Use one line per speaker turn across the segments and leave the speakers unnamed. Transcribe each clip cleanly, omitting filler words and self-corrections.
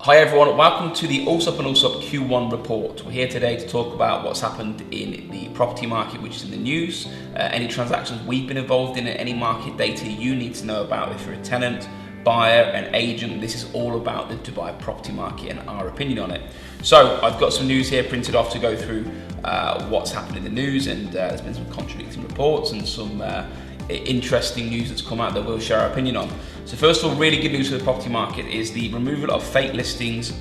Hi everyone, welcome to the Allsopp and Allsopp Q1 report. We're here today to talk about what's happened in the property market, which is in the news, any transactions we've been involved in, and any market data you need to know about if you're a tenant, buyer, an agent. This is all about the Dubai property market and our opinion on it. So I've got some news here printed off to go through what's happened in the news, and there's been some contradicting reports and some interesting news that's come out that we'll share our opinion on. So first of all, really good news for the property market is the removal of fake listings,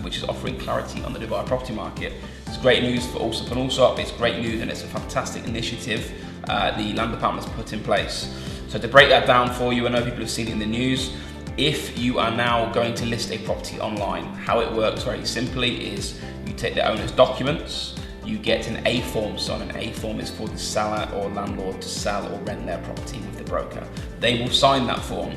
which is offering clarity on the Dubai property market. It's great news for Allsopp and Allsopp. It's great news and it's a fantastic initiative the Land Department's put in place. So to break that down for you, I know people have seen it in the news. If you are now going to list a property online, how it works very simply is you take the owner's documents, you get an A form, so an A form is for the seller or landlord to sell or rent their property with the broker. They will sign that form.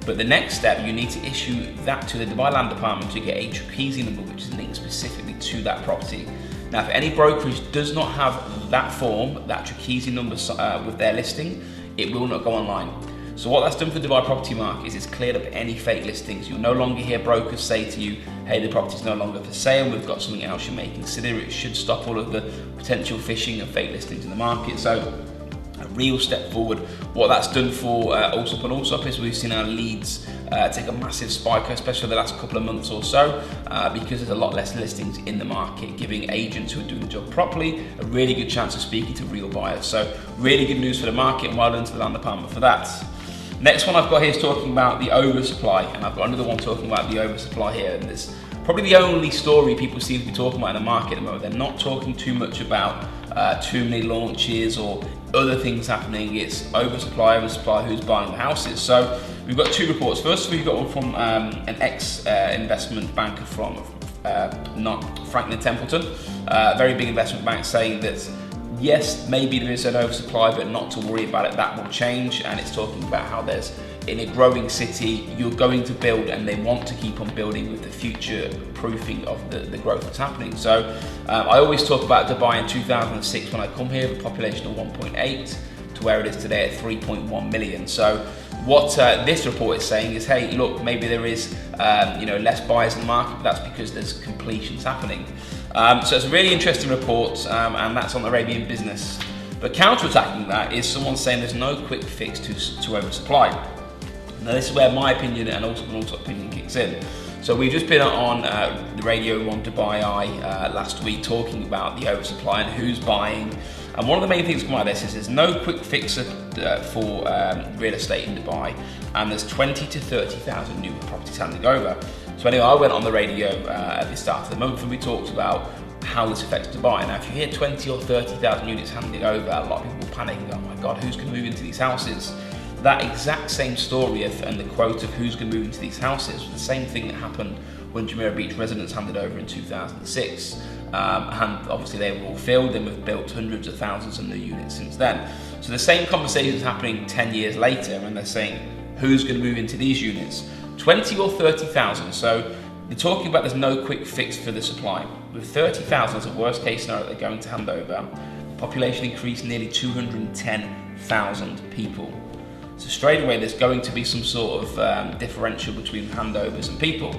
But the next step, you need to issue that to the Dubai Land Department to get a Trapeze number, which is linked specifically to that property. Now, if any brokerage does not have that form, that Trapeze number with their listing, it will not go online. So what that's done for the Dubai property market is it's cleared up any fake listings. You'll no longer hear brokers say to you, hey, the property's no longer for sale, we've got something else you may consider. It should stop all of the potential phishing and fake listings in the market. So a real step forward. What that's done for Allsopp and Allsopp is we've seen our leads take a massive spike, especially the last couple of months or so, because there's a lot less listings in the market, giving agents who are doing the job properly a really good chance of speaking to real buyers. So really good news for the market, and well done to the Land Department for that. Next one I've got here is talking about the oversupply, and I've got another one talking about the oversupply here, and it's probably the only story people seem to be talking about in the market at the moment. They're not talking too much about too many launches or other things happening. It's oversupply, who's buying the houses. So we've got two reports. First, we've got one from an ex-investment banker from Franklin Templeton, a very big investment bank, saying that yes, maybe there is an oversupply, but not to worry about it, that will change. And it's talking about how there's, in a growing city, you're going to build, and they want to keep on building with the future proofing of the growth that's happening. So I always talk about Dubai in 2006 when I come here, with a population of 1.8 to where it is today at 3.1 million. So what this report is saying is, hey, look, maybe there is less buyers in the market, but that's because there's completions happening. So it's a really interesting report, and that's on the Arabian Business. But counter-attacking that is someone saying there's no quick fix to oversupply. Now this is where my opinion and also opinion kicks in. So we've just been on the radio on Dubai Eye last week talking about the oversupply and who's buying. And one of the main things coming out of this is there's no quick fix for real estate in Dubai, and there's 20 to 30,000 new properties handing over. So anyway, I went on the radio at the start of the month and we talked about how this affects Dubai. Now, if you hear 20 or 30,000 units handing over, a lot of people will panic and go, oh my God, who's going to move into these houses? That exact same story and the quote of who's going to move into these houses was the same thing that happened when Jumeirah Beach residents handed over in 2006. And obviously they were all filled, and we've built hundreds of thousands of new units since then. So the same conversation is happening 10 years later, and they're saying, who's going to move into these units? 20 or 30,000. So they're talking about there's no quick fix for the supply. With 30,000 as a worst case scenario they're going to hand over, population increased nearly 210,000 people. So straight away there's going to be some sort of differential between handovers and people.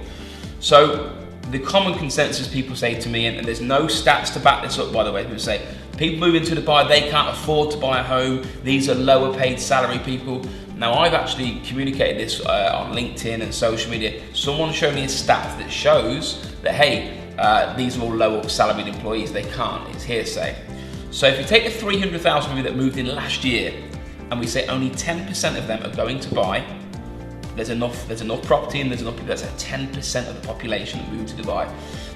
So the common consensus people say to me, and there's no stats to back this up by the way, people say people move into Dubai, they can't afford to buy a home, these are lower paid salary people. Now I've actually communicated this on LinkedIn and social media. Someone showed me a stat that shows that, hey, these are all lower salaried employees, they can't, it's hearsay. So if you take the 300,000 people that moved in last year, and we say only 10% of them are going to buy, there's enough property, and there's enough people. That's at 10% of the population that moved to Dubai.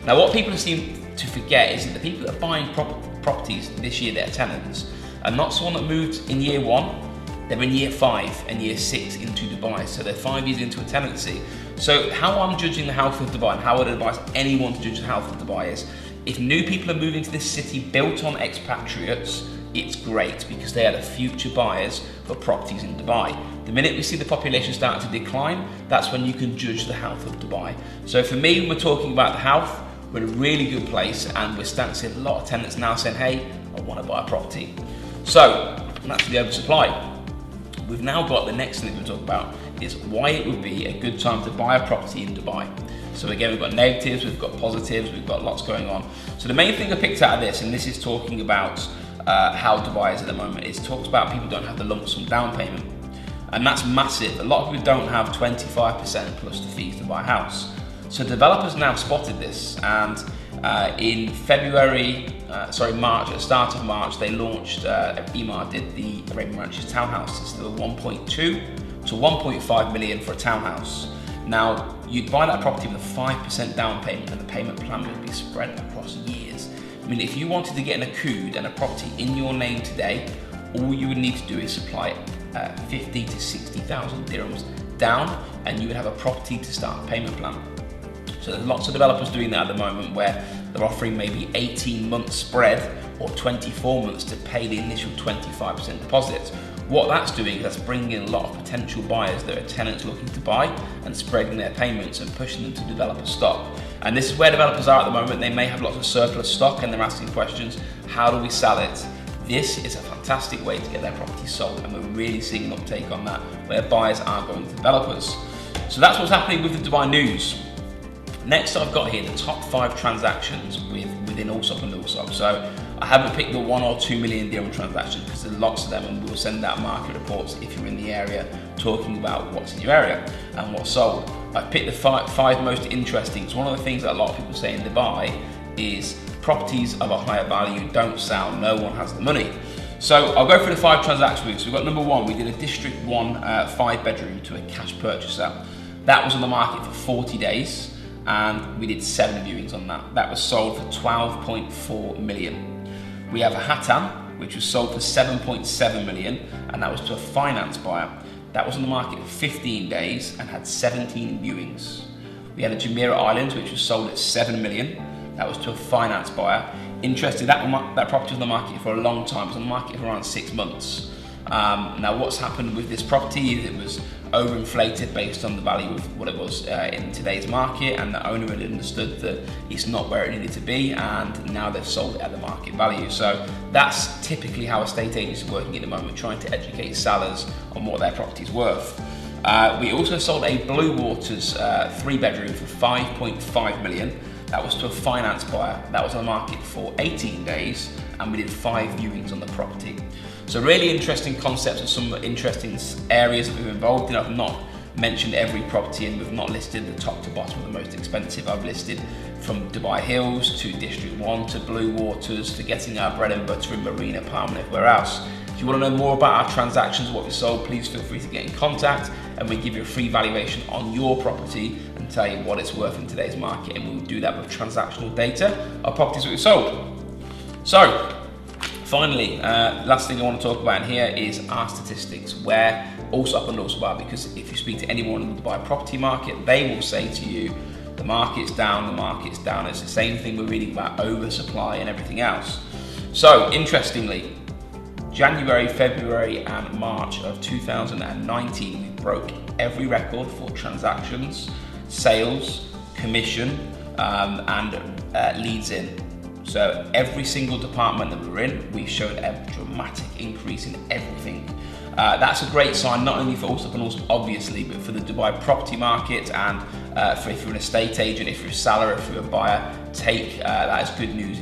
Now what people seem to forget is that the people that are buying properties this year, they're tenants, and not someone that moved in year 1, they're in year 5 and year 6 into Dubai, so they're 5 years into a tenancy. So how I'm judging the health of Dubai, and how I'd advise anyone to judge the health of Dubai, is if new people are moving to this city built on expatriates, it's great because they are the future buyers for properties in Dubai. The minute we see the population start to decline, that's when you can judge the health of Dubai. So for me, when we're talking about the health, we're in a really good place, and we're starting to see a lot of tenants now saying, hey, I want to buy a property. So that's the oversupply. We've now got the next thing that we're talking about is why it would be a good time to buy a property in Dubai. So again, we've got negatives, we've got positives, we've got lots going on. So the main thing I picked out of this, and this is talking about how Dubai is at the moment, is talks about people don't have the lump sum down payment. And that's massive. A lot of people don't have 25% plus the fees to buy a house. So developers now spotted this, and in March, at the start of March, they launched, Emaar did the Arabian Ranches townhouses. They were 1.2 to 1.5 million for a townhouse. Now, you'd buy that property with a 5% down payment, and the payment plan would be spread across years. I mean, if you wanted to get an Akud and a property in your name today, all you would need to do is supply 50 to 60,000 dirhams down, and you would have a property to start a payment plan. So there's lots of developers doing that at the moment, where they're offering maybe 18 months spread or 24 months to pay the initial 25% deposit. What that's doing is that's bringing in a lot of potential buyers that are tenants looking to buy and spreading their payments and pushing them to developer stock. And this is where developers are at the moment. They may have lots of surplus stock and they're asking questions, how do we sell it? This is a fantastic way to get their property sold, and we're really seeing an uptake on that, where buyers are going to developers. So that's what's happening with the Dubai news. Next, I've got here the top 5 transactions within Allsopp and Allsopp. So I haven't picked the 1 or 2 million dirham transactions because there's lots of them, and we'll send out market reports if you're in the area talking about what's in your area and what's sold. I've picked the five most interesting. So one of the things that a lot of people say in Dubai is properties of a higher value don't sell, no one has the money. So I'll go through the 5 transactions. So we've got number 1, we did a District 1 5-bedroom to a cash purchaser. That was on the market for 40 days. And we did 7 viewings on that. That was sold for 12.4 million. We have a Hatam, which was sold for 7.7 million, and that was to a finance buyer. That was on the market for 15 days and had 17 viewings. We had a Jumeirah Island, which was sold at 7 million. That was to a finance buyer. Interesting, that property was on the market for a long time. It was on the market for around 6 months. Now what's happened with this property is it was overinflated based on the value of what it was in today's market, and the owner had understood that it's not where it needed to be, and now they've sold it at the market value. So that's typically how estate agents are working at the moment, trying to educate sellers on what their property's worth. We also sold a Blue Waters 3-bedroom for 5.5 million. That was to a finance buyer. That was on the market for 18 days, and we did 5 viewings on the property. So really interesting concepts and some interesting areas that we've involved in. I've not mentioned every property, and we've not listed the top to bottom of the most expensive. I've listed from Dubai Hills to District 1 to Blue Waters to getting our bread and butter in Marina, Palm and everywhere else. If you want to know more about our transactions, what we sold, please feel free to get in contact, and we give you a free valuation on your property and tell you what it's worth in today's market, and we'll do that with transactional data of properties that we've sold. So finally, last thing I want to talk about in here is our statistics, where Allsopp and Allsopp are, because if you speak to anyone in the Dubai property market, they will say to you, the market's down, the market's down. It's the same thing we're reading about oversupply and everything else. So interestingly, January, February and March of 2019, we broke every record for transactions, sales, commission and leads in. So every single department that we're in, we showed a dramatic increase in everything. That's a great sign, not only for Allsopp and Allsopp obviously, but for the Dubai property market, and for if you're an estate agent, if you're a seller, if you're a buyer, take that as good news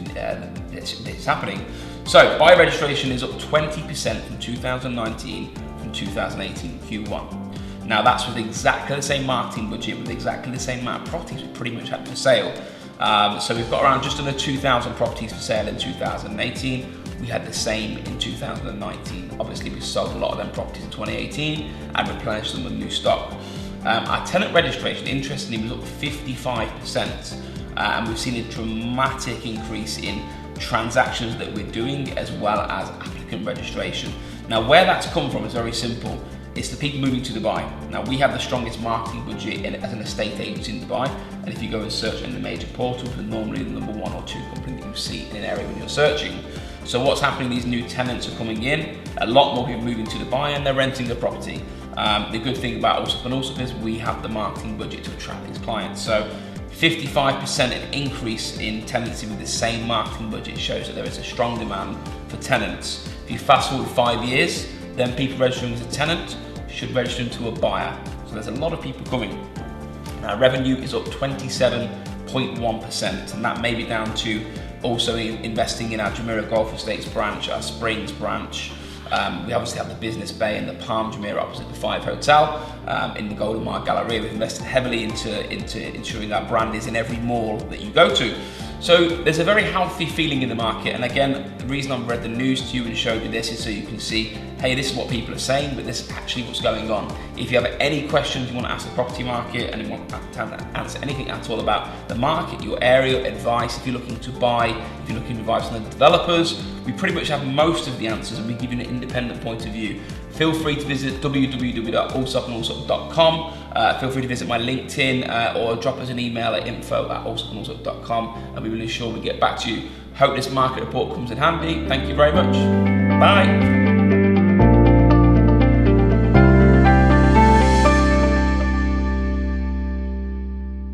it's happening. So buyer registration is up 20% from 2019 from 2018 Q1. Now that's with exactly the same marketing budget, with exactly the same amount of properties we pretty much had for sale. So we've got around just under 2,000 properties for sale in 2018. We had the same in 2019. Obviously we sold a lot of them properties in 2018 and replenished them with new stock. Our tenant registration, interestingly, was up 55%, and we've seen a dramatic increase in transactions that we're doing, as well as applicant registration. Now where that's come from is very simple. It's the people moving to Dubai. Now we have the strongest marketing budget as an estate agent in Dubai, and if you go and search in the major portals, we're normally the number 1 or 2 company that you see in an area when you're searching. So what's happening, these new tenants are coming in, a lot more people moving to Dubai, and they're renting the property. The good thing about Allsopp and Allsopp is we have the marketing budget to attract these clients. So 55% of increase in tenancy with the same marketing budget shows that there is a strong demand for tenants. If you fast forward 5 years, then people registering as a tenant should register into a buyer. So there's a lot of people coming. Revenue is up 27.1%, and that may be down to also investing in our Jumeirah Golf Estates branch, our Springs branch. We obviously have the Business Bay and the Palm Jumeirah opposite the 5 Hotel in the Golden Mile Galleria. We've invested heavily into ensuring that brand is in every mall that you go to. So there's a very healthy feeling in the market, and again, the reason I've read the news to you and showed you this is so you can see, hey, this is what people are saying, but this is actually what's going on. If you have any questions you want to ask the property market and you want to answer anything at all about the market, your area, advice, if you're looking to buy, if you're looking for advice on the developers, we pretty much have most of the answers and we give you an independent point of view. Feel free to visit www.allsopp.com. Feel free to visit my LinkedIn or drop us an email at info@allsopp.com, and we will ensure we get back to you. Hope this market report comes in handy. Thank you very much. Bye.